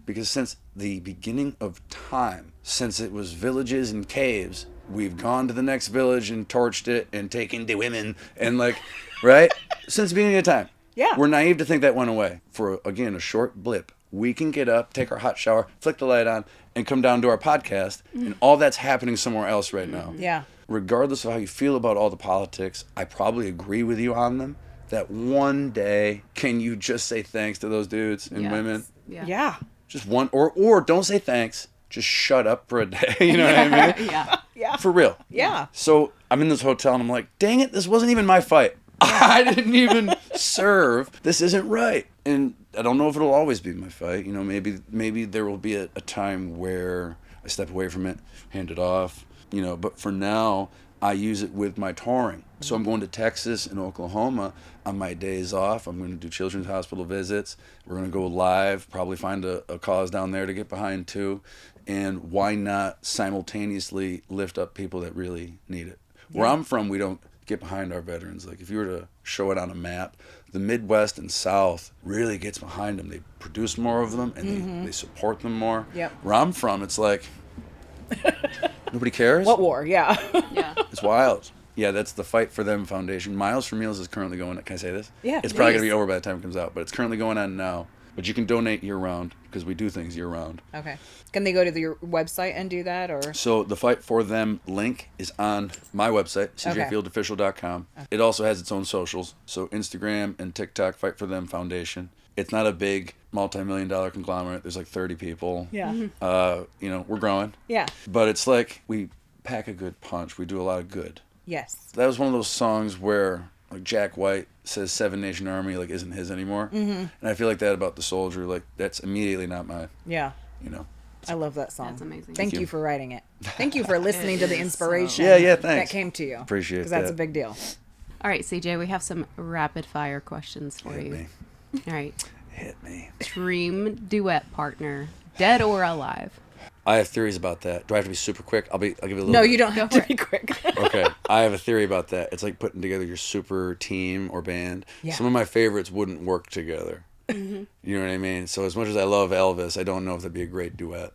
because since the beginning of time, since it was villages and caves, we've gone to the next village and torched it and taken the women and right? Since the beginning of time. Yeah. We're naive to think that went away. For, again, a short blip. We can get up, take our hot shower, flick the light on, and come down to our podcast, and all that's happening somewhere else right now. Yeah. Regardless of how you feel about all the politics, I probably agree with you on them, that one day, can you just say thanks to those dudes and women? Yeah. Yeah. Just one, or don't say thanks, just shut up for a day, you know what I mean? Yeah. For real. Yeah. So I'm in this hotel, and I'm like, dang it, this wasn't even my fight. I didn't even serve. This isn't right. And I don't know if it'll always be my fight. Maybe there will be a time where I step away from it, hand it off, but for now, I use it with my touring. So I'm going to Texas and Oklahoma on my days off. I'm going to do children's hospital visits. We're going to go live, probably find a cause down there to get behind too. And why not simultaneously lift up people that really need it? Where I'm from, we don't get behind our veterans. Like if you were to show it on a map, the Midwest and South really gets behind them. They produce more of them and they support them more. Yep. Where I'm from, it's like nobody cares. What war? Yeah. Yeah. It's wild. Yeah, that's the Fight for Them Foundation. Miles for Meals is currently going. Can I say this? Yeah, It's probably going to please. be over by the time it comes out, but it's currently going on now. But you can donate year-round because we do things year-round. Okay. Can they go to your website and do that, or? So the Fight for Them link is on my website, cjfieldofficial.com. It also has its own socials. So Instagram and TikTok, Fight for Them Foundation. It's not a big multi-million-dollar conglomerate. There's like 30 people. Yeah. We're growing. Yeah. But it's like we pack a good punch. We do a lot of good. Yes. That was one of those songs where like Jack White says Seven Nation Army like isn't his anymore. And I feel like that about The Soldier. Like that's immediately not mine. Yeah. I love that song. That's amazing. Thank you. you for writing it. Thank you for listening to the is inspiration. Yeah, thanks. That came to you. Appreciate Because that's that. a big deal. All right, CJ, we have some rapid fire questions for Hit you. me. All right. Hit me. Dream duet partner, dead or alive? I have theories about that. Do I have to be super quick? I'll give you a little No, bit. you don't have to be quick. Okay. I have a theory about that. It's like putting together your super team or band. Yeah. Some of my favorites wouldn't work together. You know what I mean? So as much as I love Elvis, I don't know if that'd be a great duet.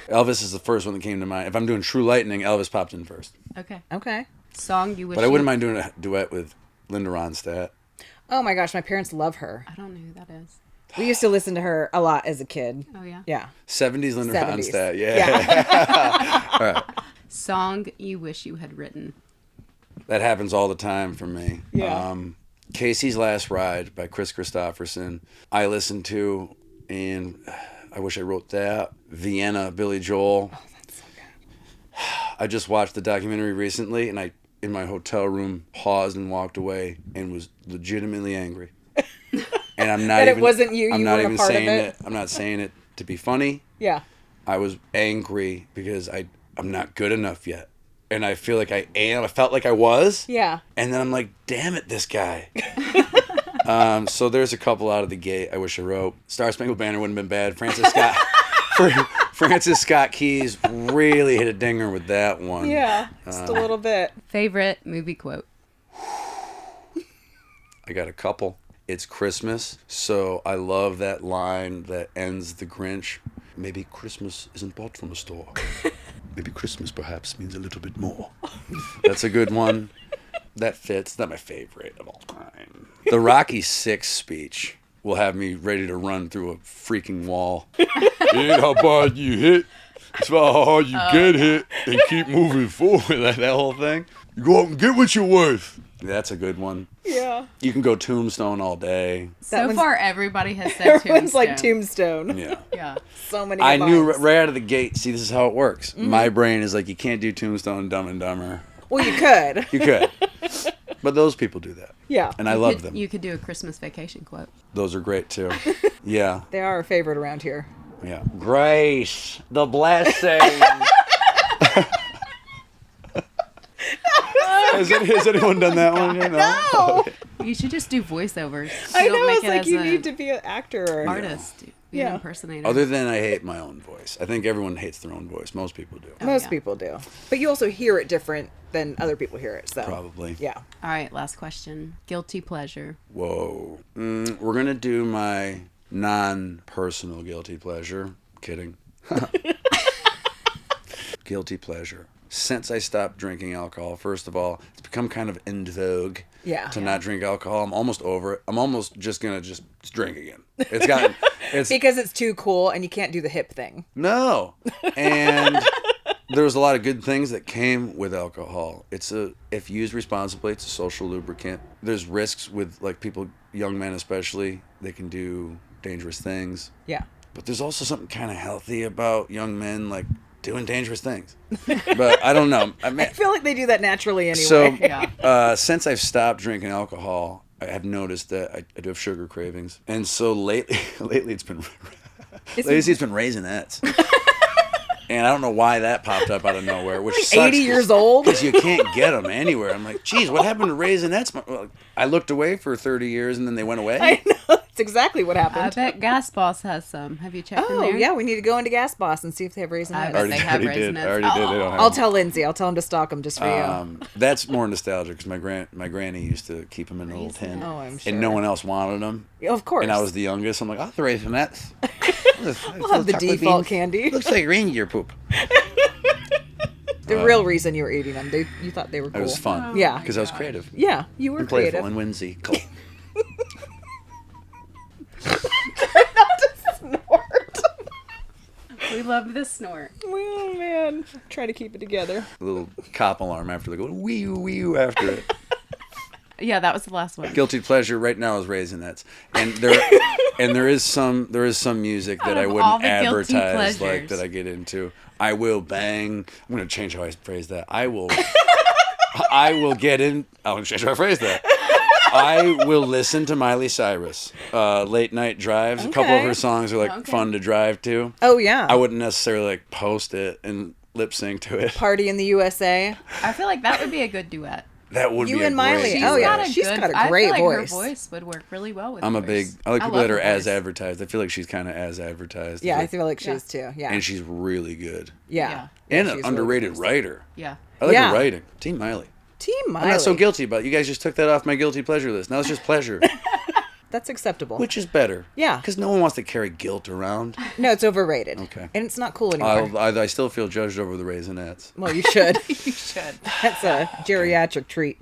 Elvis is the first one that came to mind. If I'm doing True Lightning, Elvis popped in first. Okay. Song you wish. But I wouldn't mind doing a duet with Linda Ronstadt. Oh my gosh, my parents love her. I don't know who that is. We used to listen to her a lot as a kid. Oh yeah. Yeah. 70s Linda 70s. Ronstadt. Yeah. All right. Song you wish you had written. That happens all the time for me. Yeah. Casey's Last Ride by Chris Christopherson. I listen to, and I wish I wrote that. Vienna, Billy Joel. Oh, that's so good. I just watched the documentary recently, and I, in my hotel room, paused and walked away and was legitimately angry. And I'm not That even. it wasn't you. I'm You not weren't even a part saying of it. I'm not saying it to be funny. Yeah. I was angry because I'm not good enough yet. And I feel like I am. I felt like I was. Yeah. And then I'm like, damn it, this guy. So there's a couple out of the gate I wish I wrote. Star Spangled Banner wouldn't have been bad. Francis Scott Keys really hit a dinger with that one. Yeah. Just a little bit. Favorite movie quote. I got a couple. It's Christmas, so I love that line that ends The Grinch. Maybe Christmas isn't bought from a store. Maybe Christmas perhaps means a little bit more. That's a good one. That fits. Not my favorite of all time. The Rocky VI speech will have me ready to run through a freaking wall. It ain't how hard you hit. It's about how hard you get hit and keep moving forward. That whole thing. You go out and get what you're worth. That's a good one. Yeah. You can go Tombstone all day. So far, everybody has said Everyone's Tombstone. like Tombstone. Yeah. Yeah. So many. I knew vibes. right out of the gate. See, this is how it works. My brain is like, you can't do Tombstone, Dumb and Dumber. Well, you could. You could. But those people do that. Yeah. And I love them. You could do a Christmas Vacation quote. Those are great too. Yeah. They are a favorite around here. Yeah. Grace, the blessing. Has anyone done that one? You know? No. You should just do voiceovers. I You don't know. make It's it like as you a need to be an actor or artist. Be Yeah. an impersonator. Other than I hate my own voice. I think everyone hates their own voice. Most people do. Most yeah. people do. But you also hear it different than other people hear it. So Probably. Yeah. All right, last question. Guilty pleasure. Whoa. We're going to do my non-personal guilty pleasure. Kidding. Guilty pleasure. Since I stopped drinking alcohol, first of all, it's become kind of in vogue to not drink alcohol. I'm almost over it. I'm almost just going to just drink again. It's gotten... Because it's too cool and you can't do the hip thing. No. And there's a lot of good things that came with alcohol. If used responsibly, it's a social lubricant. There's risks with like people, young men especially, they can do dangerous things. Yeah. But there's also something kind of healthy about young men like doing dangerous things. But I don't know. I mean, I feel like they do that naturally anyway. so Yeah. since I've stopped drinking alcohol, I have noticed that I do have sugar cravings. And so lately it's been Raisinets. And I don't know why that popped up out of nowhere, which sucks. 80 years old? Because you can't get them anywhere. I'm like, geez, what happened to Raisinets? Well, I looked away for 30 years and then they went away. I know. That's exactly what I happened. bet Gas Boss has some. Have you checked in Oh, there? yeah. We need to go into Gas Boss and see if they have raisins. I bet they have Already did. Raisinets. I already did. They don't have I'll them. tell Lindsay. I'll tell him to stock them just for you. That's more nostalgic because my granny used to keep them in a little tin. Oh, I'm sure. And no one else wanted them. Of course. And I was the youngest. I'm like, I'll have the Raisinets. We'll have the default candy. Looks like reindeer poop. The real reason you were eating them. You thought they were cool. It was fun. Yeah. Because I was creative. Yeah, you were And playful creative. and whimsical. We love this snort. Oh, man. Try to keep it together. A little cop alarm after they go wee-oo after it. Yeah, that was the last one. Guilty pleasure right now is Raisinets. And there is some music that Out I of all wouldn't the guilty advertise like pleasures. that I get into. I will bang. I'm going to change how I phrase that. I will get in. I'm going to change how I phrase that. I will listen to Miley Cyrus. Late night drives. A couple of her songs are like fun to drive to. Oh, yeah. I wouldn't necessarily like post it and lip sync to it. Party in the USA. I feel like that would be a good duet. That would You be a and Miley. great Oh, duet. yeah. She's got a great I feel like voice. her voice would work really well with I like yours. people love that are her as voice. advertised. I feel like she's kind of as advertised. Yeah, as I feel like she is too. Yeah. And she's really good. yeah. And she's an really underrated good. writer. Yeah. I like Yeah. her writing. Team Miley. Team Miley. I'm not so guilty about it. You guys just took that off my guilty pleasure list. Now it's just pleasure. That's acceptable. Which is better. Yeah. Because no one wants to carry guilt around. No, it's overrated. Okay. And it's not cool anymore. I still feel judged over the Raisinets. Well, you should. You should. That's a geriatric treat.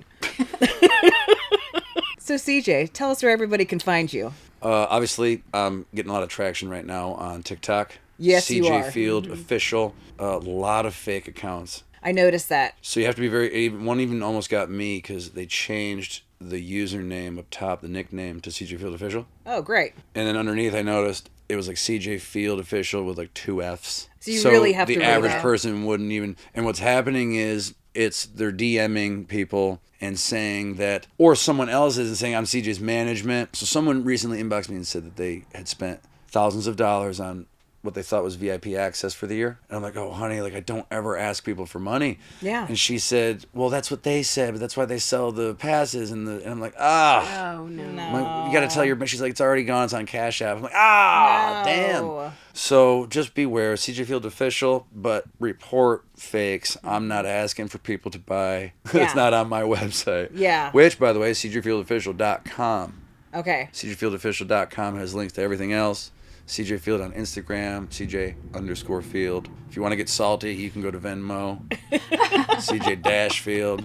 So, CJ, tell us where everybody can find you. Obviously, I'm getting a lot of traction right now on TikTok. Yes, you are. CJ Field Official. A lot of fake accounts. I noticed that. So you have to be one even almost got me because they changed the username up top, the nickname, to CJ Field Official. Oh, great. And then underneath I noticed it was like CJ Field Official with like 2 Fs. So you really have to the read average that. person wouldn't even. And what's happening is they're DMing people and saying that, or someone else is and saying I'm CJ's management. So someone recently inboxed me and said that they had spent thousands of dollars on what they thought was VIP access for the year. And I'm like, oh, honey, like I don't ever ask people for money. Yeah. And she said, well, that's what they said, but that's why they sell the passes. And I'm like, ah. Oh, no. I'm like, you got to tell your, she's like, it's already gone. It's on Cash App. I'm like, ah, No. damn. So just beware, CJ Field Official, but report fakes. I'm not asking for people to buy. Yeah. It's not on my website. Yeah. Which, by the way, is cjfieldofficial.com. Okay. cjfieldofficial.com has links to everything else. CJ Field on Instagram, CJ_Field. If you want to get salty, you can go to Venmo. CJ-Field.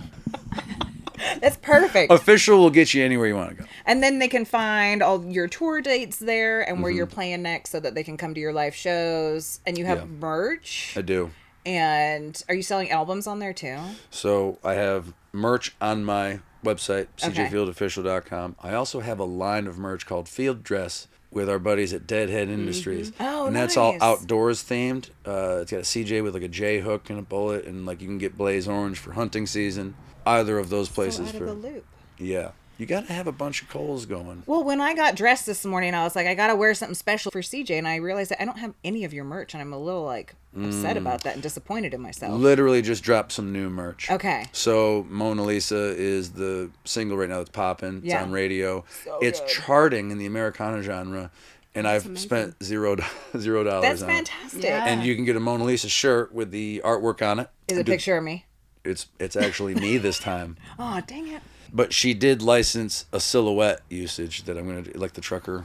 That's perfect. Official will get you anywhere you want to go. And then they can find all your tour dates there and where you're playing next so that they can come to your live shows. And you have merch. I do. And are you selling albums on there too? So I have merch on my website, Okay. cjfieldofficial.com. I also have a line of merch called Field Dress with our buddies at Deadhead Industries. Oh, and that's all nice. outdoors themed. It's got a CJ with like a J hook and a bullet, and like you can get blaze orange for hunting season. Either of those places. So out of the loop. Yeah. You got to have a bunch of coals going. Well, when I got dressed this morning, I was like, I got to wear something special for CJ. And I realized that I don't have any of your merch. And I'm a little like upset about that and disappointed in myself. Literally just dropped some new merch. Okay. So Mona Lisa is the single right now that's popping. It's Yeah. on radio. So it's good. charting in the Americana genre. And I've spent $0 That's on it. fantastic. Yeah. And you can get a Mona Lisa shirt with the artwork on it. Is it a picture of me? It's actually me this time. Oh, dang it. But she did license a silhouette usage that I'm going to do, like the trucker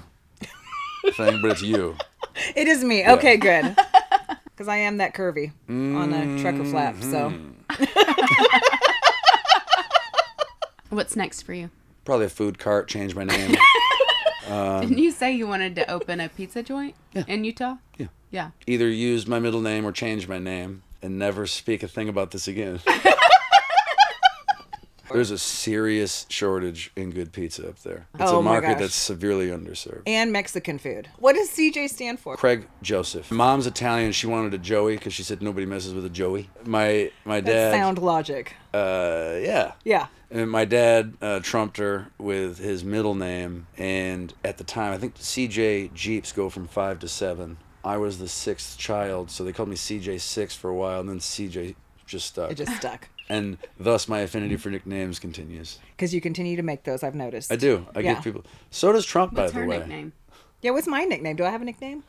thing, but it's you. It is me. Okay, good. Because I am that curvy on a trucker flap, so. What's next for you? Probably a food cart, change my name. Didn't you say you wanted to open a pizza joint in Utah? Yeah. Yeah. Either use my middle name or change my name and never speak a thing about this again. There's a serious shortage in good pizza up there. It's Oh a my market gosh. that's severely underserved. And Mexican food. What does CJ stand for? Craig Joseph. Mom's Italian. She wanted a Joey because she said nobody messes with a Joey. My That's dad. sound logic. Yeah. Yeah. And my dad trumped her with his middle name. And at the time, I think CJ Jeeps go from 5 to 7. I was the 6th child, so they called me CJ6 for a while, and then CJ just stuck. It just stuck. And thus my affinity for nicknames continues. Because you continue to make those, I've noticed. I do. I Yeah. get people. So does Trump, What's by her the way. nickname? Yeah, what's my nickname? Do I have a nickname?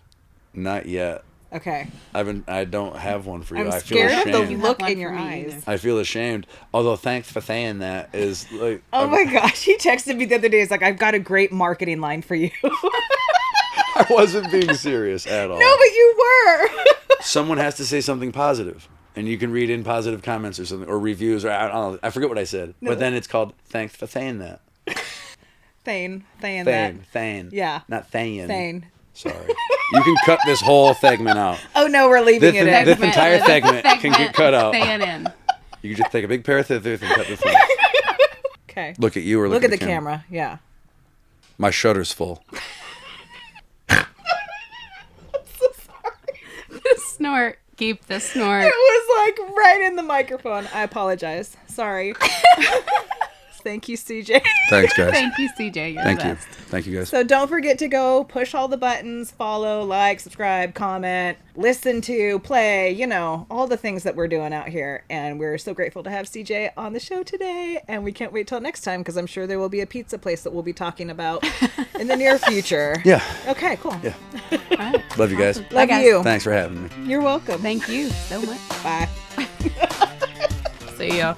Not yet. Okay. I don't have one for you. I'm I feel scared of the ashamed. look Have in one your for me eyes. either. I feel ashamed. Although thanks for saying that is like. Oh my gosh, he texted me the other day. He's like, I've got a great marketing line for you. I wasn't being serious at all. No, but you were. Someone has to say something positive, and you can read in positive comments or something, or reviews, or I don't know. I forget what I said, but then it's called thanks for saying that. Thane that. Thane. Yeah. Not Thane. Thane. Sorry. You can cut this whole segment out. Oh no, we're leaving it in. This entire segment can get cut out. Staying in. You can just take a big pair of scissors and cut this one. Okay. Look at you or Look at the camera. Yeah. My shutter's full. The snort. Keep the snort. It was like right in the microphone. I apologize. Sorry. Thank you, CJ. Thanks, guys. Thank you, CJ. You're Thank the you. best. Thank you, guys. So don't forget to go push all the buttons, follow, like, subscribe, comment, listen to, play, all the things that we're doing out here. And we're so grateful to have CJ on the show today. And we can't wait till next time because I'm sure there will be a pizza place that we'll be talking about in the near future. Yeah. Okay, cool. Yeah. All right. Love you guys. Bye, Love guys. you. Thanks for having me. You're welcome. Thank you so much. Bye. See ya.